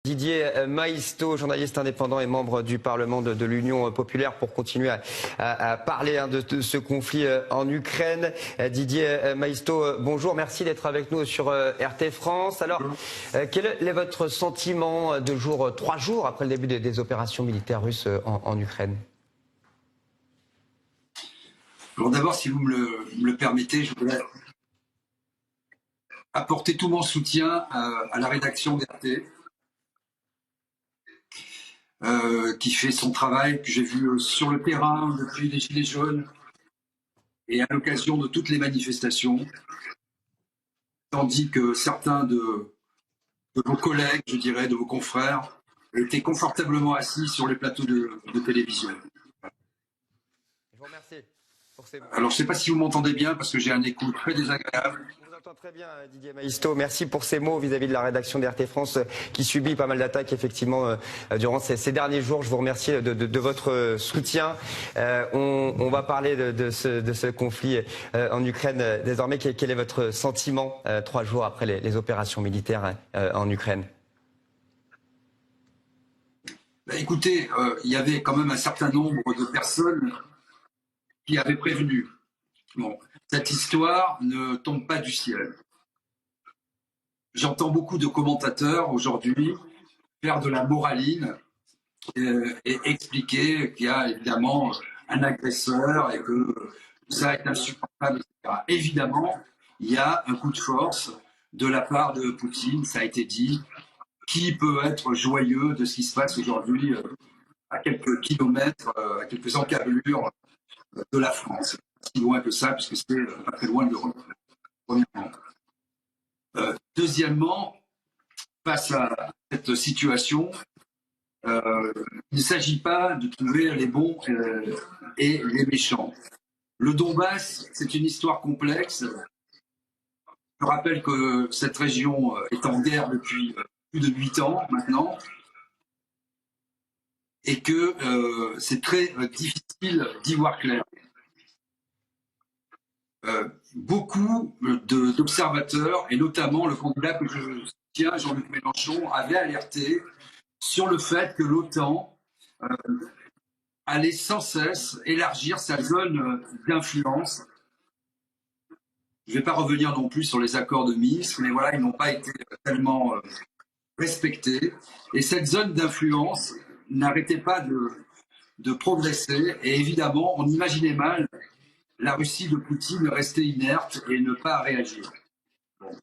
Didier Maisto, journaliste indépendant et membre du Parlement de l'Union populaire, pour continuer à parler de ce conflit en Ukraine. Didier Maisto, bonjour, merci d'être avec nous sur RT France. Alors, quel est votre sentiment 3 jours après le début des opérations militaires russes en Ukraine? Alors d'abord, si vous me le permettez, je voudrais apporter tout mon soutien à la rédaction d'RT, qui fait son travail, que j'ai vu sur le terrain depuis les Gilets jaunes et à l'occasion de toutes les manifestations, tandis que certains de vos collègues, je dirais, de vos confrères, étaient confortablement assis sur les plateaux de télévision. Je vous remercie pour ces mots. Alors, je ne sais pas si vous m'entendez bien, parce que j'ai un écho très désagréable. On vous entend très bien, Didier Maisto. Merci pour ces mots vis-à-vis de la rédaction d'RT France, qui subit pas mal d'attaques, effectivement, durant ces derniers jours. Je vous remercie de votre soutien. On va parler de ce conflit en Ukraine désormais. Quel est votre sentiment 3 jours après les opérations militaires en Ukraine? Écoutez, il y avait quand même un certain nombre de personnes qui avaient prévenu. Bon, cette histoire ne tombe pas du ciel. J'entends beaucoup de commentateurs aujourd'hui faire de la moraline et expliquer qu'il y a évidemment un agresseur et que ça est insupportable, etc. Évidemment, il y a un coup de force de la part de Poutine, ça a été dit. Qui peut être joyeux de ce qui se passe aujourd'hui à quelques kilomètres, à quelques encablures de la France? Si loin que ça, puisque c'est pas très loin de l'Europe, premièrement. Deuxièmement, face à cette situation, il ne s'agit pas de trouver les bons et les méchants. Le Donbass, c'est une histoire complexe. Je rappelle que cette région est en guerre depuis plus de 8 ans maintenant, et que c'est très difficile d'y voir clair. Beaucoup d'observateurs, et notamment le candidat que je soutiens, Jean-Luc Mélenchon, avaient alerté sur le fait que l'OTAN allait sans cesse élargir sa zone d'influence. Je ne vais pas revenir non plus sur les accords de Minsk, mais voilà, ils n'ont pas été tellement respectés. Et cette zone d'influence n'arrêtait pas de progresser. Et évidemment, on imaginait mal la Russie de Poutine rester inerte et ne pas réagir. Bon.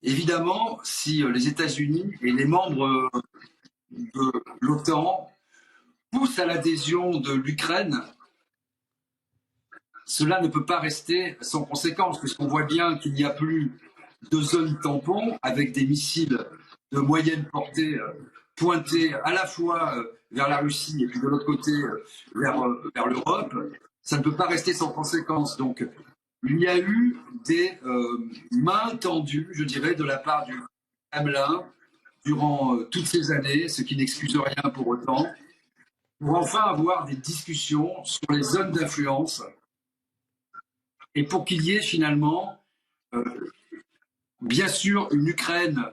Évidemment, si les États-Unis et les membres de l'OTAN poussent à l'adhésion de l'Ukraine, cela ne peut pas rester sans conséquence, puisqu'on voit bien qu'il n'y a plus de zone tampon avec des missiles de moyenne portée pointés à la fois vers la Russie et puis de l'autre côté vers l'Europe. Ça ne peut pas rester sans conséquence. Donc, il y a eu des mains tendues, je dirais, de la part du Kremlin durant toutes ces années, ce qui n'excuse rien pour autant, pour enfin avoir des discussions sur les zones d'influence et pour qu'il y ait finalement, bien sûr, une Ukraine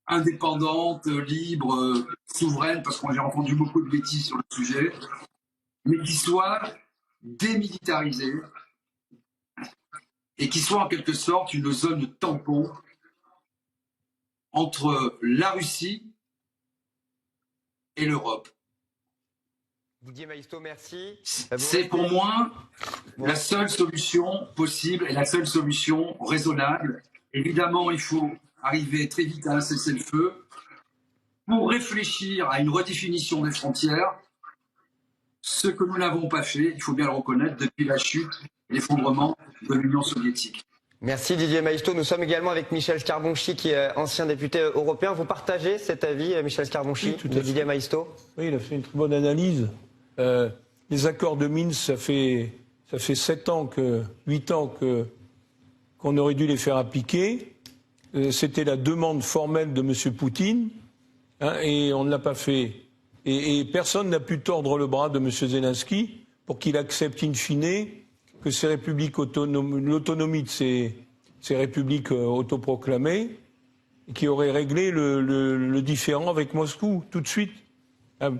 indépendante, libre, souveraine, parce qu'on a entendu beaucoup de bêtises sur le sujet, mais qui soit démilitarisée et qui soit en quelque sorte une zone tampon entre la Russie et l'Europe. Didier Maisto, merci. C'est pour moi la seule solution possible et la seule solution raisonnable. Évidemment, il faut arriver très vite à un cessez-le-feu pour réfléchir à une redéfinition des frontières, ce que nous n'avons pas fait, il faut bien le reconnaître, depuis la chute et l'effondrement de l'Union soviétique. Merci Didier Maisto. Nous sommes également avec Michel Scarbonchi, qui est ancien député européen. Vous partagez cet avis, Michel Scarbonchi, oui, de Didier Maisto? Oui, il a fait une très bonne analyse. Les accords de Minsk, ça fait 8 ans qu'on aurait dû les faire appliquer. C'était la demande formelle de M. Poutine, et on ne l'a pas fait. Et personne n'a pu tordre le bras de M. Zelensky pour qu'il accepte in fine que ces républiques l'autonomie de ces républiques autoproclamées et qui aurait réglé le différend avec Moscou tout de suite.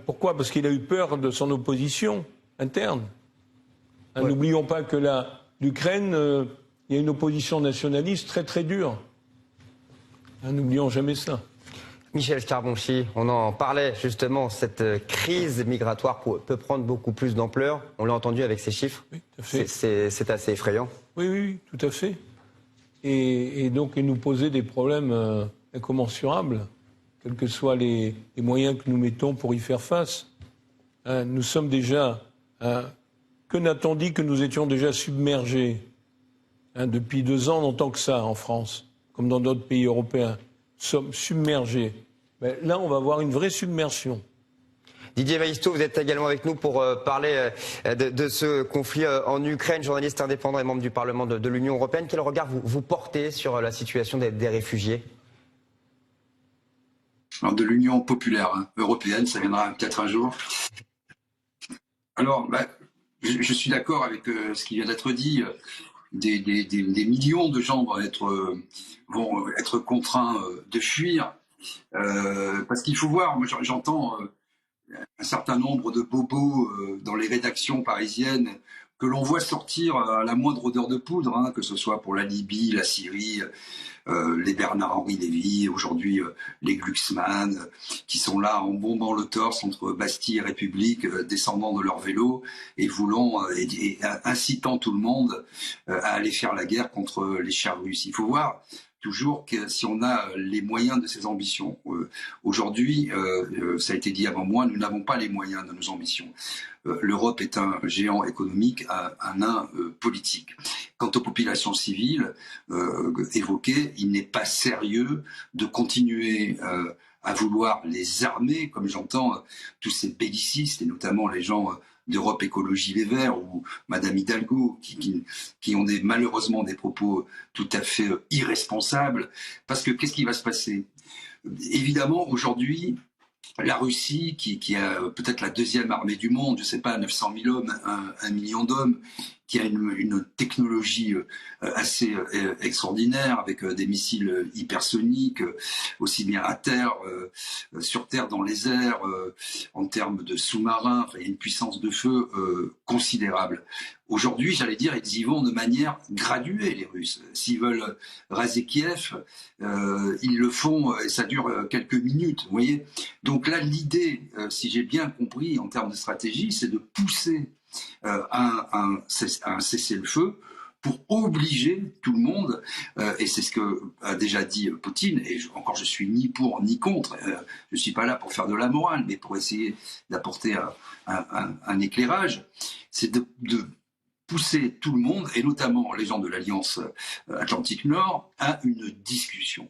Pourquoi? Parce qu'il a eu peur de son opposition interne. Ouais. N'oublions pas que l'Ukraine, il y a une opposition nationaliste très très dure. N'oublions jamais ça. Michel Scarbonchi, on en parlait justement, cette crise migratoire peut prendre beaucoup plus d'ampleur. On l'a entendu avec ces chiffres. Oui, tout à fait. C'est assez effrayant. Oui, tout à fait. Et donc, il nous posait des problèmes incommensurables, quels que soient les moyens que nous mettons pour y faire face. Nous sommes déjà... que n'a-t-on dit que nous étions déjà submergés depuis 2 ans, en tant que ça, en France, comme dans d'autres pays européens. Nous sommes submergés. Mais là, on va avoir une vraie submersion. Didier Maisto, vous êtes également avec nous pour parler de ce conflit en Ukraine, journaliste indépendant et membre du Parlement de l'Union européenne. Quel regard vous portez sur la situation des réfugiés? Alors, de l'Union populaire européenne, ça viendra peut-être un jour. Alors, je suis d'accord avec ce qui vient d'être dit. Des millions de gens vont être contraints de fuir. Parce qu'il faut voir, moi j'entends un certain nombre de bobos dans les rédactions parisiennes que l'on voit sortir à la moindre odeur de poudre, que ce soit pour la Libye, la Syrie, les Bernard-Henri Lévy, aujourd'hui les Glucksmann, qui sont là en bombant le torse entre Bastille et République, descendant de leur vélo et incitant tout le monde à aller faire la guerre contre les chars russes. Il faut voir toujours que si on a les moyens de ses ambitions. Aujourd'hui, ça a été dit avant moi, nous n'avons pas les moyens de nos ambitions. L'Europe est un géant économique, un nain politique. Quant aux populations civiles évoquées, il n'est pas sérieux de continuer à vouloir les armer, comme j'entends tous ces bellicistes, et notamment les gens d'Europe Écologie Les Verts ou Madame Hidalgo, qui ont malheureusement des propos tout à fait irresponsables. Parce que qu'est-ce qui va se passer? Évidemment, aujourd'hui, la Russie, qui a peut-être la 2e armée du monde, je ne sais pas, 900 000 hommes, 1 million d'hommes, qui a une technologie assez extraordinaire, avec des missiles hypersoniques, aussi bien à terre, sur terre, dans les airs, en termes de sous-marins. Enfin, il y a une puissance de feu considérable. Aujourd'hui, j'allais dire, ils y vont de manière graduée, les Russes. S'ils veulent raser Kiev, ils le font, et ça dure quelques minutes, vous voyez. Donc là, l'idée, si j'ai bien compris, en termes de stratégie, c'est de pousser un cessez-le-feu pour obliger tout le monde, et c'est ce que a déjà dit Poutine, et encore je suis ni pour ni contre, je suis pas là pour faire de la morale, mais pour essayer d'apporter un éclairage, c'est de pousser tout le monde, et notamment les gens de l'Alliance Atlantique Nord, à une discussion.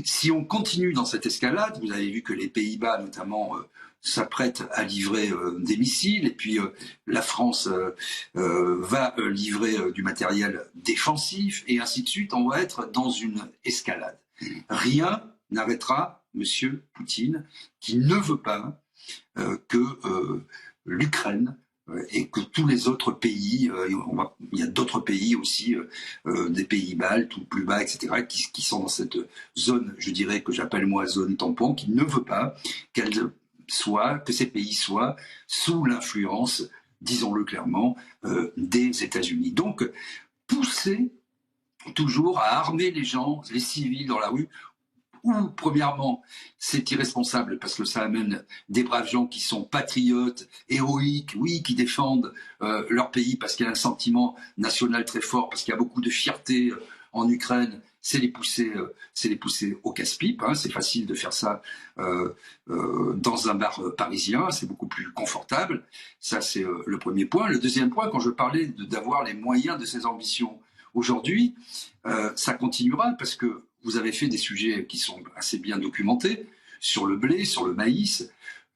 Si on continue dans cette escalade, vous avez vu que les Pays-Bas notamment s'apprêtent à livrer des missiles, et puis la France va livrer du matériel défensif, et ainsi de suite. On va être dans une escalade. Rien n'arrêtera M. Poutine, qui ne veut pas que l'Ukraine et que tous les autres pays, il y a d'autres pays aussi, des pays baltes ou plus bas, etc., qui sont dans cette zone, je dirais, que j'appelle moi zone tampon, qui ne veut pas que ces pays soient sous l'influence, disons-le clairement, des États-Unis. Donc, pousser toujours à armer les gens, les civils dans la rue, où, premièrement, c'est irresponsable parce que ça amène des braves gens qui sont patriotes, héroïques, oui, qui défendent leur pays parce qu'il y a un sentiment national très fort, parce qu'il y a beaucoup de fierté en Ukraine. C'est les pousser au casse-pipe. C'est facile de faire ça dans un bar parisien, c'est beaucoup plus confortable. Ça, c'est le premier point. Le deuxième point, quand je parlais d'avoir les moyens de ses ambitions aujourd'hui, ça continuera parce que vous avez fait des sujets qui sont assez bien documentés sur le blé, sur le maïs.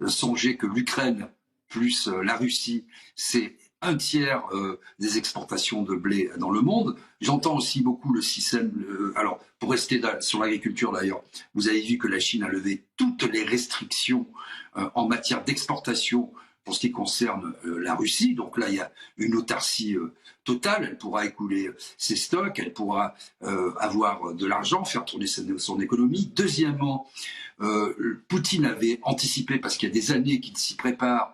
Songez que l'Ukraine plus la Russie, c'est 1/3 des exportations de blé dans le monde. J'entends aussi beaucoup le système. Alors, pour rester sur l'agriculture d'ailleurs, vous avez vu que la Chine a levé toutes les restrictions en matière d'exportation pour ce qui concerne la Russie. Donc là, il y a une autarcie totale. Elle pourra écouler ses stocks, elle pourra avoir de l'argent, faire tourner son économie. Deuxièmement, Poutine avait anticipé, parce qu'il y a des années qu'il s'y prépare,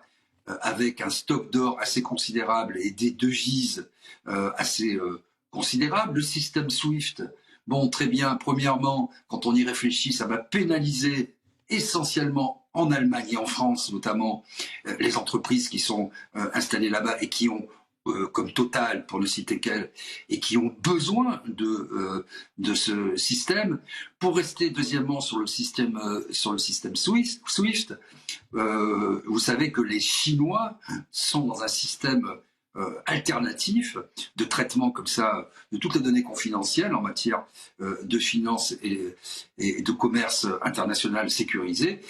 avec un stock d'or assez considérable et des devises assez considérables. Le système SWIFT, bon, très bien, premièrement, quand on y réfléchit, ça va pénaliser essentiellement en Allemagne et en France, notamment, les entreprises qui sont installées là-bas et qui ont, comme Total, pour ne citer qu'elle, et qui ont besoin de ce système. Pour rester, deuxièmement, sur le système SWIFT, vous savez que les Chinois sont dans un système alternatif de traitement comme ça de toutes les données confidentielles en matière de finance et de commerce international sécurisé,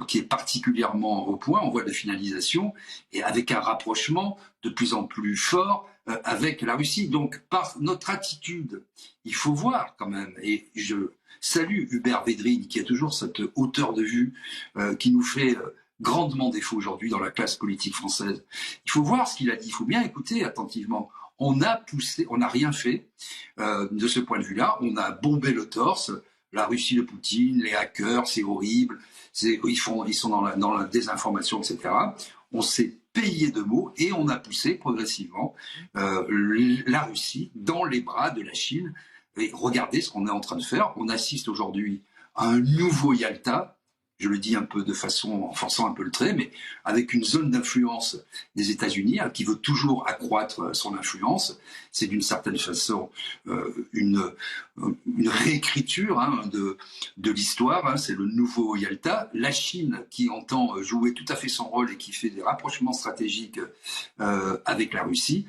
qui est particulièrement au point en voie de finalisation et avec un rapprochement de plus en plus fort avec la Russie. Donc par notre attitude, il faut voir quand même, et je salue Hubert Védrine qui a toujours cette hauteur de vue qui nous fait grandement défaut aujourd'hui dans la classe politique française. Il faut voir ce qu'il a dit, il faut bien écouter attentivement. On a poussé, on n'a rien fait de ce point de vue-là, on a bombé le torse, la Russie de Poutine, les hackers, c'est horrible, ils sont dans la désinformation, etc. On s'est payé de mots et on a poussé progressivement la Russie dans les bras de la Chine. Et regardez ce qu'on est en train de faire, on assiste aujourd'hui à un nouveau Yalta, je le dis un peu de façon, en forçant un peu le trait, mais avec une zone d'influence des États-Unis qui veut toujours accroître son influence. C'est d'une certaine façon une réécriture de l'histoire. C'est le nouveau Yalta. La Chine qui entend jouer tout à fait son rôle et qui fait des rapprochements stratégiques avec la Russie,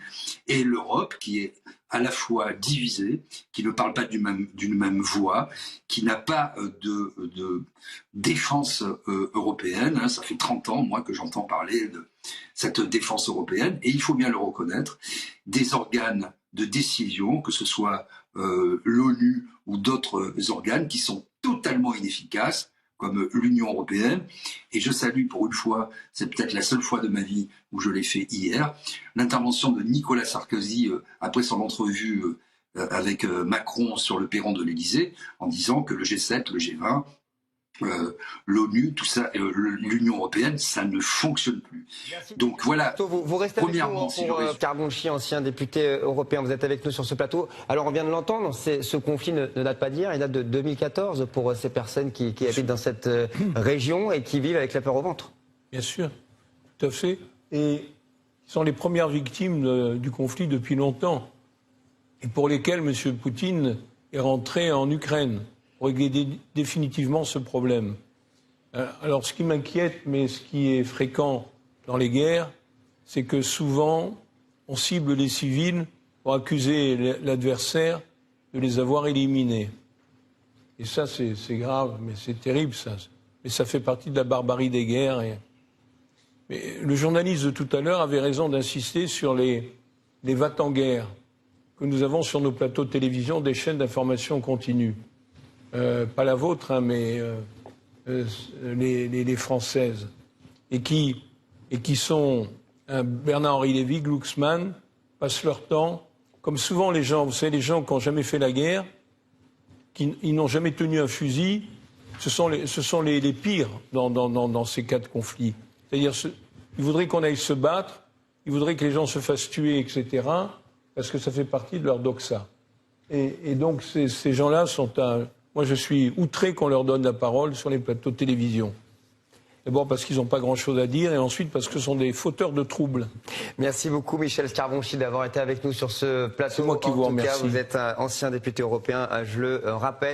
et l'Europe qui est à la fois divisée, qui ne parle pas d'une même voix, qui n'a pas de défense européenne. Ça fait 30 ans, moi, que j'entends parler de cette défense européenne, et il faut bien le reconnaître, des organes de décision, que ce soit l'ONU ou d'autres organes, qui sont totalement inefficaces, comme l'Union européenne. Et je salue pour une fois, c'est peut-être la seule fois de ma vie où je l'ai fait hier, l'intervention de Nicolas Sarkozy après son entrevue avec Macron sur le perron de l'Élysée, en disant que le G7, le G20, l'ONU, tout ça, l'Union européenne, ça ne fonctionne plus. Merci. Donc voilà. Vous restez avec nous pour Carbonchi, ancien député européen. Vous êtes avec nous sur ce plateau. Alors on vient de l'entendre, ce conflit ne date pas d'hier, il date de 2014 pour ces personnes qui habitent dans cette région et qui vivent avec la peur au ventre. Bien sûr, tout à fait. Et ils sont les premières victimes du conflit depuis longtemps et pour lesquelles M. Poutine est rentré en Ukraine pour régler définitivement ce problème. Alors ce qui m'inquiète, mais ce qui est fréquent dans les guerres, c'est que souvent on cible les civils pour accuser l'adversaire de les avoir éliminés. Et ça c'est grave, mais c'est terrible ça. Mais ça fait partie de la barbarie des guerres. Mais le journaliste de tout à l'heure avait raison d'insister sur les va-t-en-guerre que nous avons sur nos plateaux de télévision des chaînes d'information continue. Pas la vôtre, hein, mais les françaises, et qui sont Bernard-Henri Lévy, Glucksmann, passent leur temps, comme souvent les gens, vous savez, les gens qui n'ont jamais fait la guerre, ils n'ont jamais tenu un fusil, ce sont les pires dans ces cas de conflit. C'est-à-dire, ils voudraient qu'on aille se battre, ils voudraient que les gens se fassent tuer, etc., parce que ça fait partie de leur doxa. Et donc ces gens-là sont moi, je suis outré qu'on leur donne la parole sur les plateaux de télévision. D'abord parce qu'ils n'ont pas grand-chose à dire, et ensuite parce que ce sont des fauteurs de troubles. Merci beaucoup, Michel Scarbonchi, d'avoir été avec nous sur ce plateau. C'est moi qui vous remercie. Vous êtes un ancien député européen, je le rappelle.